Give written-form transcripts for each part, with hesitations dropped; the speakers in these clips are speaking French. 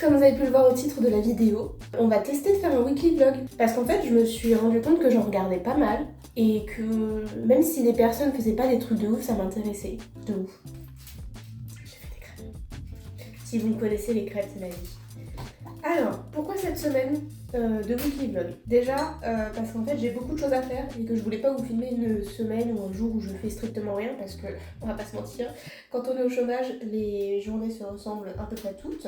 Comme vous avez pu le voir au titre de la vidéo, on va tester de faire un weekly vlog. Parce qu'en fait, je me suis rendu compte que j'en regardais pas mal et que même si les personnes faisaient pas des trucs de ouf, ça m'intéressait. De ouf. J'ai fait des crêpes. Si vous me connaissez, les crêpes, c'est ma vie. Alors, pourquoi cette semaine de weekly vlog? Déjà, parce qu'en fait j'ai beaucoup de choses à faire et que je voulais pas vous filmer une semaine ou un jour où je fais strictement rien parce que, on va pas se mentir, quand on est au chômage, les journées se ressemblent à peu près toutes.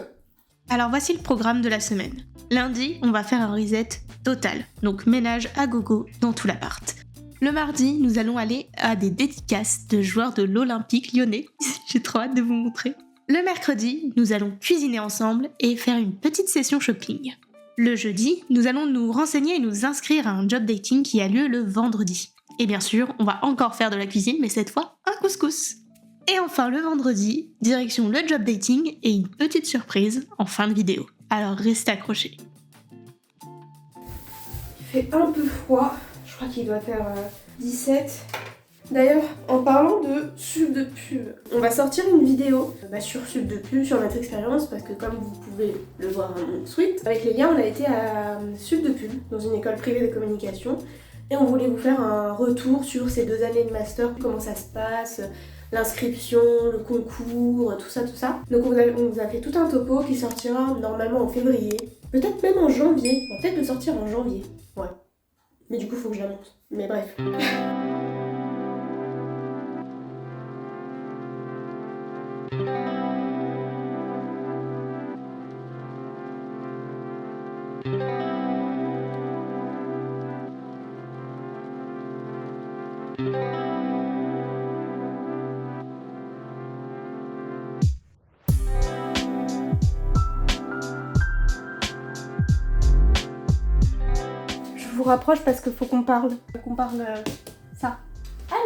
Alors voici le programme de la semaine. Lundi, on va faire un reset total, donc ménage à gogo dans tout l'appart. Le mardi, nous allons aller à des dédicaces de joueurs de l'Olympique lyonnais. J'ai trop hâte de vous montrer. Le mercredi, nous allons cuisiner ensemble et faire une petite session shopping. Le jeudi, nous allons nous renseigner et nous inscrire à un job dating qui a lieu le vendredi. Et bien sûr, on va encore faire de la cuisine, mais cette fois, un couscous. Et enfin, le vendredi, direction le job dating et une petite surprise en fin de vidéo. Alors restez accrochés. Il fait un peu froid, je crois qu'il doit faire 17. D'ailleurs, en parlant de sub de pub, on va sortir une vidéo sur sub de pub, sur notre expérience, parce que comme vous pouvez le voir à mon suite, avec les liens, on a été à sub de pub, dans une école privée de communication, et on voulait vous faire un retour sur ces 2 années de master, comment ça se passe, l'inscription, le concours, tout ça. Donc on vous a fait tout un topo qui sortira normalement en février, peut-être même en janvier, on va peut-être le sortir en janvier, ouais. Mais du coup, faut que je la monte, mais bref. Je vous rapproche parce qu'il faut qu'on parle ça.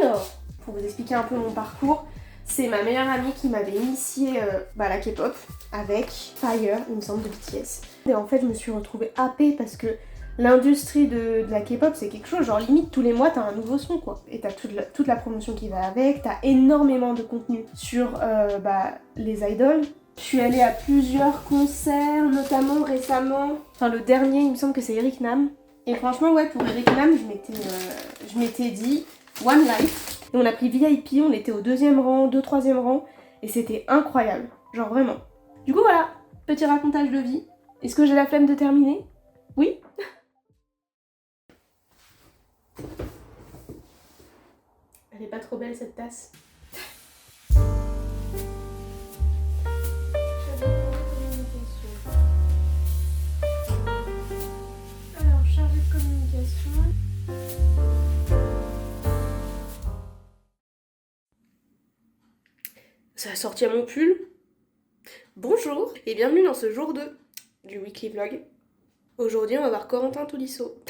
Alors, pour vous expliquer un peu mon parcours, c'est ma meilleure amie qui m'avait initiée à la K-pop avec Fire, il me semble, de BTS. Et en fait, je me suis retrouvée happée parce que l'industrie de la K-pop, c'est quelque chose, genre limite tous les mois, t'as un nouveau son, quoi. Et t'as toute la promotion qui va avec, t'as énormément de contenu sur les idoles. Je suis allée à plusieurs concerts, notamment récemment. Enfin, le dernier, il me semble que c'est Eric Nam. Et franchement, ouais, pour Eric Nam, je m'étais dit One Life. Et on a pris VIP, on était au 2e rang, 3e rang, et c'était incroyable. Genre vraiment. Du coup, voilà, petit racontage de vie. Est-ce que j'ai la flemme de terminer? Oui. Elle est pas trop belle cette tasse. Alors, chargé de communication. Ça a sorti à mon pull. Bonjour et bienvenue dans ce jour 2 du weekly vlog. Aujourd'hui, on va voir Corentin Tolisso.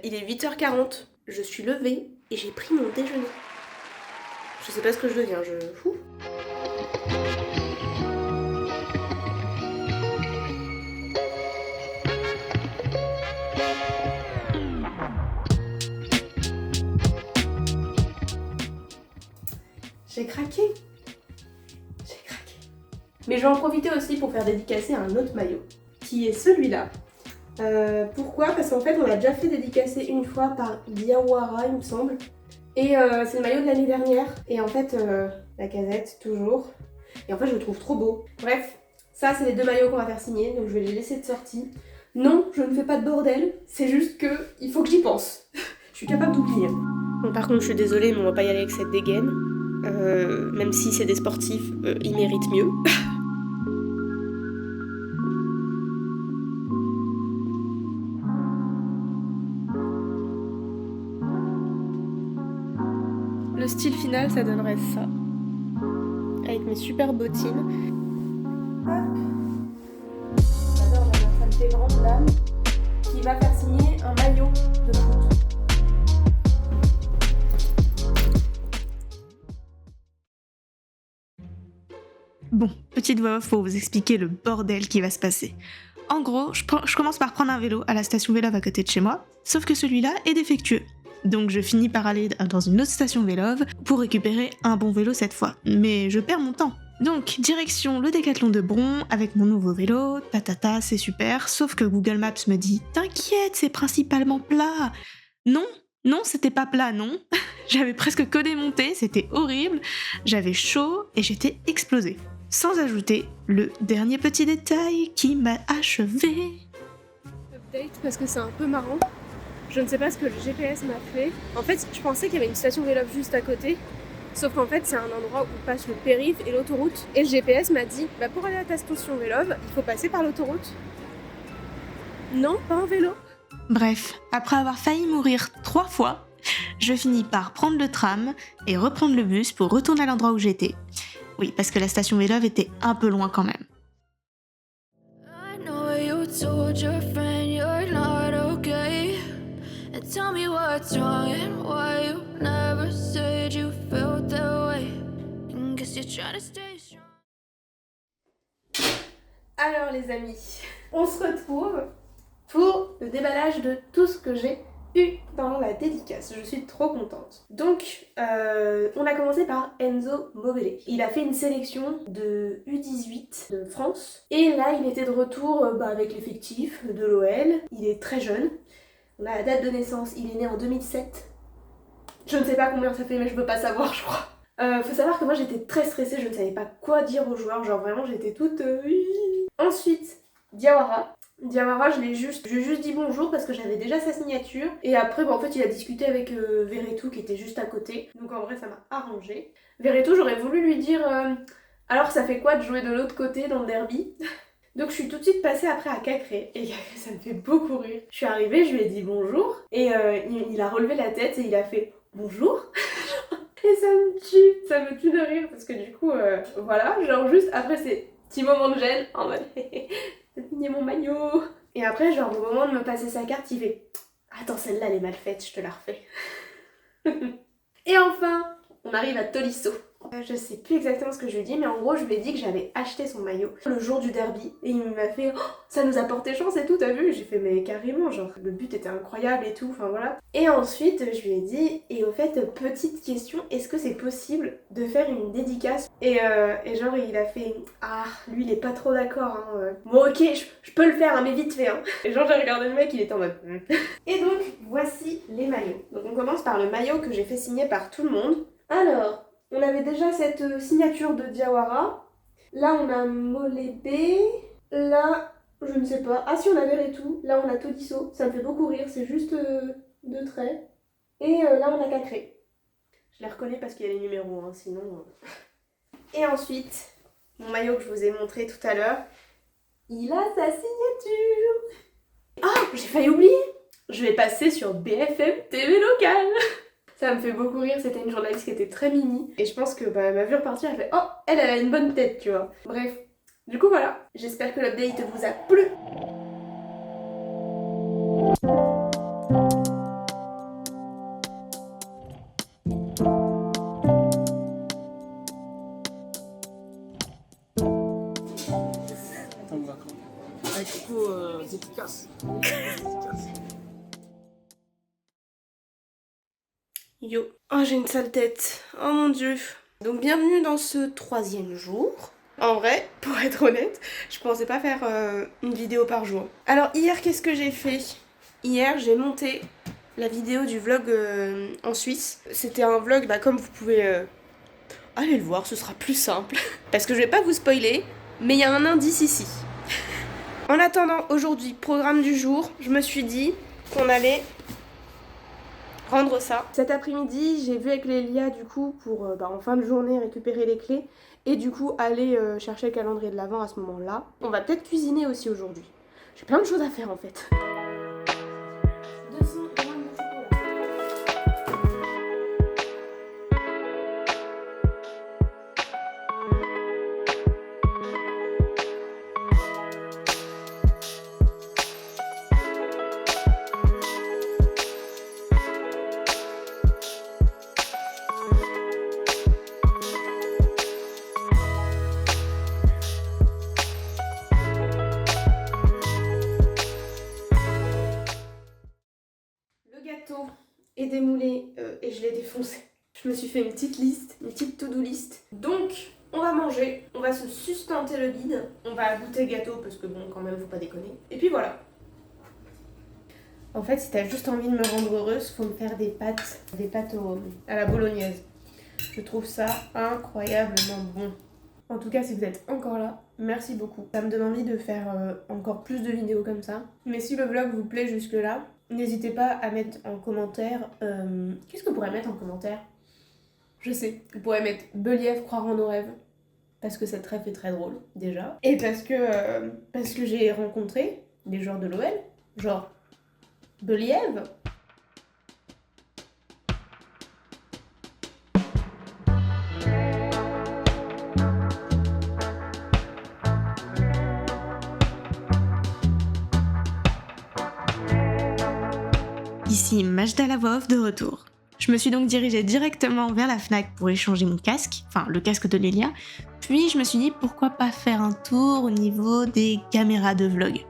Il est 8h40, je suis levée et j'ai pris mon déjeuner. Je sais pas ce que je deviens, fou. J'ai craqué. Mais je vais en profiter aussi pour faire dédicacer un autre maillot, qui est celui-là. Pourquoi? Parce qu'en fait, on l'a déjà fait dédicacer une fois par Diawara, il me semble. Et c'est le maillot de l'année dernière. Et en fait, la casette, toujours. Et en fait, je le trouve trop beau. Bref, ça, c'est les 2 maillots qu'on va faire signer, donc je vais les laisser de sortie. Non, je ne fais pas de bordel, c'est juste que il faut que j'y pense. Je suis capable d'oublier. Bon, par contre, je suis désolée, mais on va pas y aller avec cette dégaine. Même si c'est des sportifs, ils méritent mieux. Le style final, ça donnerait ça. Avec mes super bottines. Hop. J'adore, ça me fait grande dame. Qui va faire signer un maillot de foot. Bon, petite voix off pour vous expliquer le bordel qui va se passer. En gros, je commence par prendre un vélo à la station Vélove à côté de chez moi, sauf que celui-là est défectueux. Donc je finis par aller dans une autre station Vélove pour récupérer un bon vélo cette fois. Mais je perds mon temps. Donc, direction le Décathlon de Bron avec mon nouveau vélo, tatata, c'est super, sauf que Google Maps me dit « T'inquiète, c'est principalement plat !» Non, c'était pas plat, non. J'avais presque que démonté, c'était horrible, j'avais chaud et j'étais explosée. Sans ajouter le dernier petit détail qui m'a achevée. Update parce que c'est un peu marrant. Je ne sais pas ce que le GPS m'a fait. En fait, je pensais qu'il y avait une station vélo juste à côté. Sauf qu'en fait, c'est un endroit où passe le périph' et l'autoroute. Et le GPS m'a dit, bah pour aller à ta station vélo, il faut passer par l'autoroute. Non, pas en vélo. Bref, après avoir failli mourir 3 fois, je finis par prendre le tram et reprendre le bus pour retourner à l'endroit où j'étais. Oui, parce que la station Vélove était un peu loin quand même. I know you told your friend you're not okay. And tell me what's wrong and why you never said you felt that way. And guess you're trying to stay strong. Alors les amis, on se retrouve pour le déballage de tout ce que j'ai eu dans la dédicace. Je suis trop contente. Donc, on a commencé par Enzo Movele. Il a fait une sélection de U18 de France. Et là, il était de retour avec l'effectif de l'OL. Il est très jeune. On a la date de naissance. Il est né en 2007. Je ne sais pas combien ça fait, mais je peux pas savoir, je crois. Faut savoir que moi, j'étais très stressée. Je ne savais pas quoi dire aux joueurs. Genre, vraiment, j'étais toute... Ensuite, Diawara. Diawara, je lui ai juste dit bonjour parce que j'avais déjà sa signature. Et après, en fait, il a discuté avec Verretou qui était juste à côté. Donc en vrai, ça m'a arrangé. Verretou, j'aurais voulu lui dire alors ça fait quoi de jouer de l'autre côté dans le derby. Donc je suis tout de suite passée après à Cacré. Et Cacré, ça me fait beaucoup rire. Je suis arrivée, je lui ai dit bonjour. Et il a relevé la tête et il a fait bonjour. Et ça me tue de rire parce que du coup, voilà, genre juste après c'est petit moment de gêne en mode t'as signé mon maillot. Et après, genre au moment de me passer sa carte, il fait attends, celle-là elle est mal faite, je te la refais. Et enfin, on arrive à Tolisso. Je sais plus exactement ce que je lui ai dit, mais en gros, je lui ai dit que j'avais acheté son maillot le jour du derby. Et il m'a fait oh, ça nous a porté chance et tout, t'as vu? J'ai fait mais carrément, genre le but était incroyable et tout, enfin voilà. Et ensuite, je lui ai dit, et au fait, petite question, est-ce que c'est possible de faire une dédicace? Et genre, il a fait ah, lui il est pas trop d'accord, hein. Bon, ok, je peux le faire, hein, mais vite fait, hein. Et genre, j'ai regardé le mec, il était en mode. Et donc, voici les maillots. Donc, on commence par le maillot que j'ai fait signer par tout le monde. Alors. On avait déjà cette signature de Diawara. Là, on a Molébé. Là, je ne sais pas. Ah si, on a Verretou. Là, on a Tolisso. Ça me fait beaucoup rire, c'est juste 2 traits. Et là, on a Cacré. Je les reconnais parce qu'il y a les numéros, hein, sinon... Et ensuite, mon maillot que je vous ai montré tout à l'heure, il a sa signature. Ah, j'ai failli oublier. Je vais passer sur BFM TV locale. Ça me fait beaucoup rire, c'était une journaliste qui était très mimi. Et je pense que elle m'a vu repartir, elle fait oh, elle a une bonne tête, tu vois. Bref, du coup voilà. J'espère que l'update vous a plu. Dédicace. Yo. Oh, j'ai une sale tête. Oh mon dieu. Donc bienvenue dans ce 3e jour. En vrai, pour être honnête, je pensais pas faire une vidéo par jour. Alors hier, qu'est-ce que j'ai fait? Hier, j'ai monté la vidéo du vlog en Suisse. C'était un vlog, comme vous pouvez aller le voir, ce sera plus simple. Parce que je vais pas vous spoiler, mais il y a un indice ici. En attendant, aujourd'hui, programme du jour, je me suis dit qu'on allait rendre ça. Cet après-midi, j'ai vu avec Lélia du coup pour en fin de journée récupérer les clés et du coup aller chercher le calendrier de l'Avent à ce moment-là. On va peut-être cuisiner aussi aujourd'hui. J'ai plein de choses à faire en fait. Et démoulé et je l'ai défoncé. Je me suis fait une petite liste, une petite to-do list. Donc, On va manger, on va se sustenter le bide, on va goûter le gâteau parce que bon, quand même, faut pas déconner. Et puis voilà. En fait, si t'as juste envie de me rendre heureuse, faut me faire des pâtes à la bolognaise. Je trouve ça incroyablement bon. En tout cas, si vous êtes encore là, merci beaucoup. Ça me donne envie de faire encore plus de vidéos comme ça. Mais si le vlog vous plaît jusque-là, n'hésitez pas à mettre en commentaire... Qu'est-ce que vous pourrez mettre en commentaire? Je sais, vous pourrez mettre Believ croire en nos rêves. Parce que cette rêve est très drôle, déjà. Et parce que j'ai rencontré des joueurs de l'OL, genre Believ. Ici Majda la voix off de retour. Je me suis donc dirigée directement vers la Fnac pour échanger mon casque, enfin le casque de Lélia, puis je me suis dit pourquoi pas faire un tour au niveau des caméras de vlog.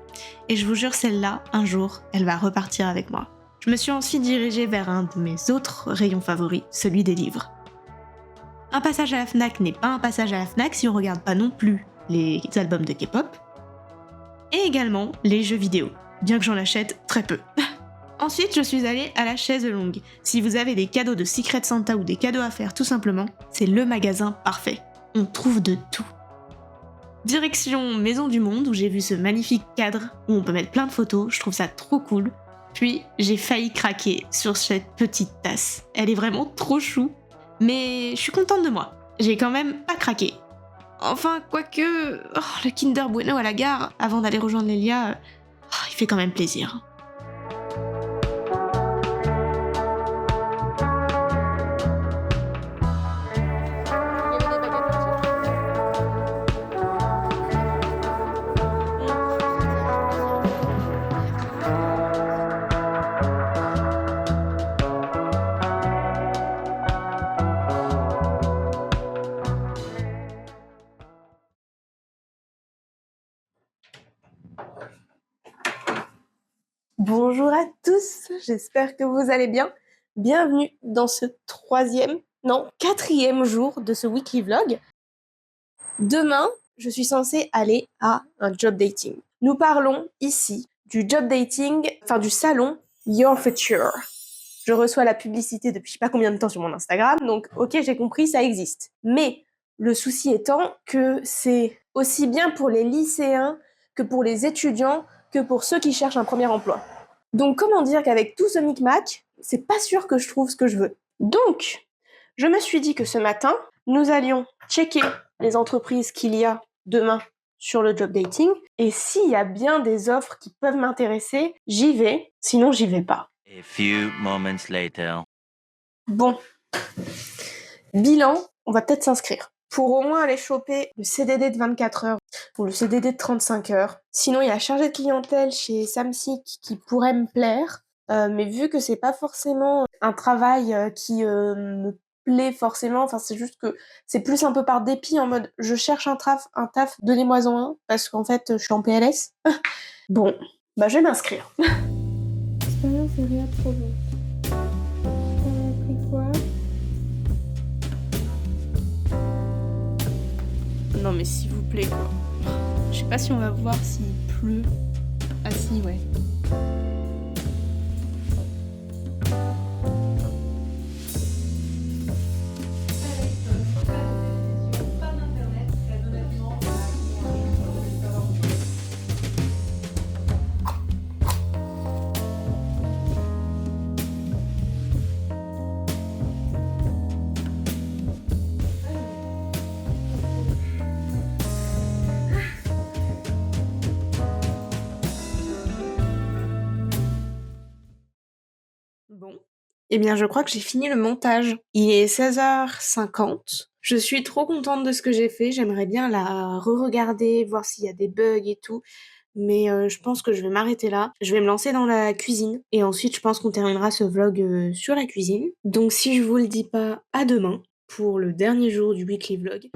Et je vous jure, celle-là, un jour, elle va repartir avec moi. Je me suis ensuite dirigée vers un de mes autres rayons favoris, celui des livres. Un passage à la Fnac n'est pas un passage à la Fnac si on regarde pas non plus les albums de K-pop, et également les jeux vidéo, bien que j'en achète très peu. Ensuite, je suis allée à la chaise longue. Si vous avez des cadeaux de Secret Santa ou des cadeaux à faire tout simplement, c'est le magasin parfait. On trouve de tout. Direction Maison du Monde où j'ai vu ce magnifique cadre où on peut mettre plein de photos, je trouve ça trop cool. Puis j'ai failli craquer sur cette petite tasse. Elle est vraiment trop chou, mais je suis contente de moi. J'ai quand même pas craqué. Enfin, quoique, le Kinder Bueno à la gare avant d'aller rejoindre Lélia, il fait quand même plaisir. Bonjour à tous, j'espère que vous allez bien. Bienvenue dans ce quatrième jour de ce weekly vlog. Demain, je suis censée aller à un job dating. Nous parlons ici du job dating, du salon Your Future. Je reçois la publicité depuis je sais pas combien de temps sur mon Instagram, donc ok, j'ai compris, ça existe. Mais le souci étant que c'est aussi bien pour les lycéens que pour les étudiants que pour ceux qui cherchent un premier emploi. Donc comment dire qu'avec tout ce micmac, c'est pas sûr que je trouve ce que je veux. Donc, je me suis dit que ce matin, nous allions checker les entreprises qu'il y a demain sur le job dating, et s'il y a bien des offres qui peuvent m'intéresser, j'y vais, sinon j'y vais pas. A few moments later. Bon, bilan, on va peut-être s'inscrire. Pour au moins aller choper le CDD de 24 heures ou le CDD de 35 heures. Sinon, il y a chargé de clientèle chez Samsic qui pourrait me plaire, mais vu que c'est pas forcément un travail qui me plaît forcément, c'est juste que c'est plus un peu par dépit en mode je cherche un taf, donnez-moi-en un, parce qu'en fait je suis en PLS. Bon, je vais m'inscrire. Expérience et rien trop bon. T'as pris quoi? Non mais s'il vous plaît quoi. Je sais pas si on va voir s'il pleut. Ah si, ouais. Bon. Eh bien, je crois que j'ai fini le montage. Il est 16h50. Je suis trop contente de ce que j'ai fait. J'aimerais bien la re-regarder, voir s'il y a des bugs et tout. Mais je pense que je vais m'arrêter là. Je vais me lancer dans la cuisine. Et ensuite, je pense qu'on terminera ce vlog sur la cuisine. Donc si je vous le dis pas, à demain pour le dernier jour du weekly vlog.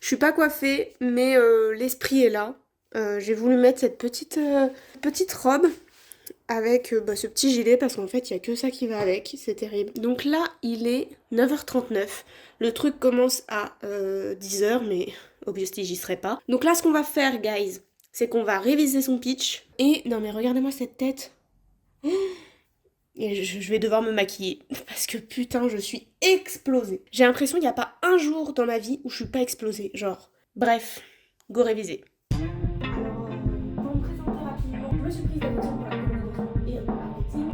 suis pas coiffée, mais l'esprit est là. J'ai voulu mettre cette petite robe avec ce petit gilet parce qu'en fait il y a que ça qui va avec, c'est terrible. Donc là il est 9h39, le truc commence à 10h mais obviously j'y serai pas. Donc là ce qu'on va faire guys, c'est qu'on va réviser son pitch et non mais regardez-moi cette tête. Et je vais devoir me maquiller parce que putain je suis explosée. J'ai l'impression qu'il n'y a pas un jour dans ma vie où je suis pas explosée, genre. Bref, go réviser. Alors, pour me présenter rapidement, je me suis prise d'affection pour la communication et le marketing.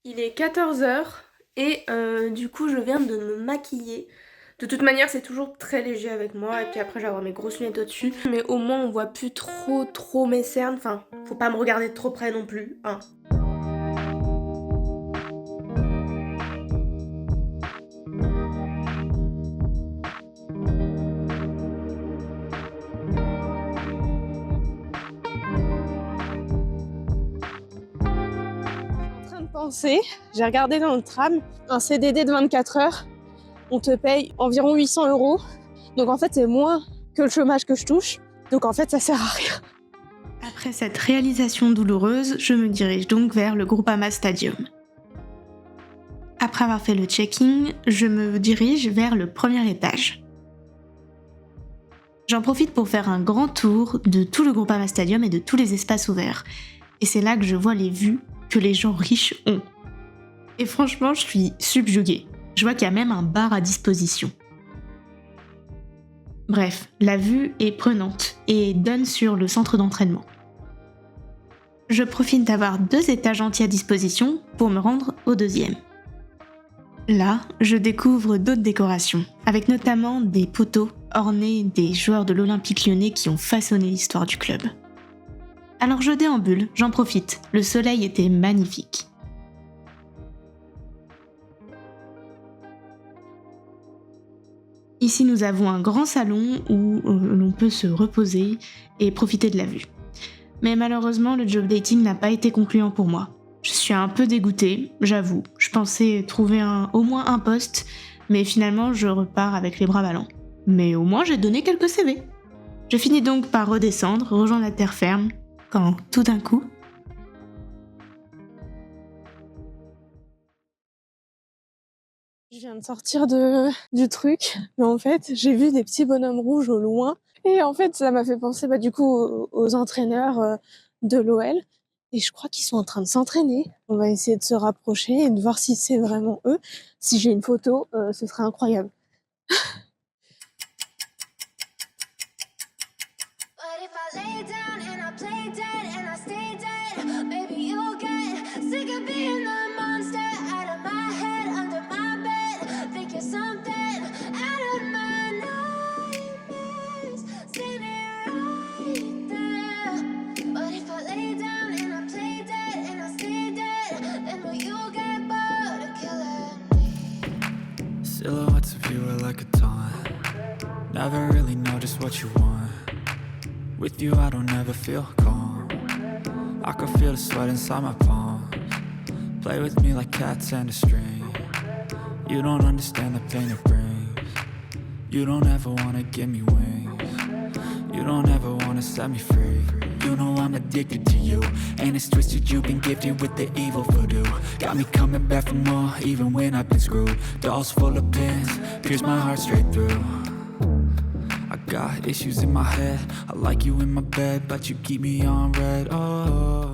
Il est 14h et du coup je viens de me maquiller. De toute manière c'est toujours très léger avec moi et puis après je vais avoir mes grosses lunettes au-dessus. Mais au moins on voit plus trop mes cernes, enfin faut pas me regarder de trop près non plus, hein. J'ai regardé dans le tram, un CDD de 24 heures, on te paye environ 800 €. Donc en fait c'est moins que le chômage que je touche, donc en fait ça sert à rien. Après cette réalisation douloureuse, je me dirige donc vers le Groupama Stadium. Après avoir fait le check-in, je me dirige vers le premier étage. J'en profite pour faire un grand tour de tout le Groupama Stadium et de tous les espaces ouverts. Et c'est là que je vois les vues que les gens riches ont. Et franchement, je suis subjuguée. Je vois qu'il y a même un bar à disposition. Bref, la vue est prenante et donne sur le centre d'entraînement. Je profite d'avoir 2 étages entiers à disposition pour me rendre au 2e. Là, je découvre d'autres décorations, avec notamment des poteaux ornés des joueurs de l'Olympique Lyonnais qui ont façonné l'histoire du club. Alors je déambule, j'en profite, le soleil était magnifique. Ici nous avons un grand salon où l'on peut se reposer et profiter de la vue. Mais malheureusement le job dating n'a pas été concluant pour moi. Je suis un peu dégoûtée, j'avoue. Je pensais trouver au moins un poste, mais finalement je repars avec les bras ballants. Mais au moins j'ai donné quelques CV. Je finis donc par redescendre, rejoindre la terre ferme, quand tout d'un coup... Je viens de sortir du truc, mais en fait j'ai vu des petits bonhommes rouges au loin, et en fait ça m'a fait penser du coup aux entraîneurs de l'OL, et je crois qu'ils sont en train de s'entraîner. On va essayer de se rapprocher et de voir si c'est vraiment eux. Si j'ai une photo, ce serait incroyable. Silhouettes of you are like a taunt. Never really know just what you want. With you I don't ever feel calm. I can feel the sweat inside my palms. Play with me like cats and a string. You don't understand the pain it brings. You don't ever wanna give me wings. You don't ever wanna set me free. You know I'm addicted to you, and it's twisted, you've been gifted with the evil voodoo. Got me coming back for more, even when I've been screwed. Dolls full of pins, pierce my heart straight through. I got issues in my head, I like you in my bed, but you keep me on red. Oh,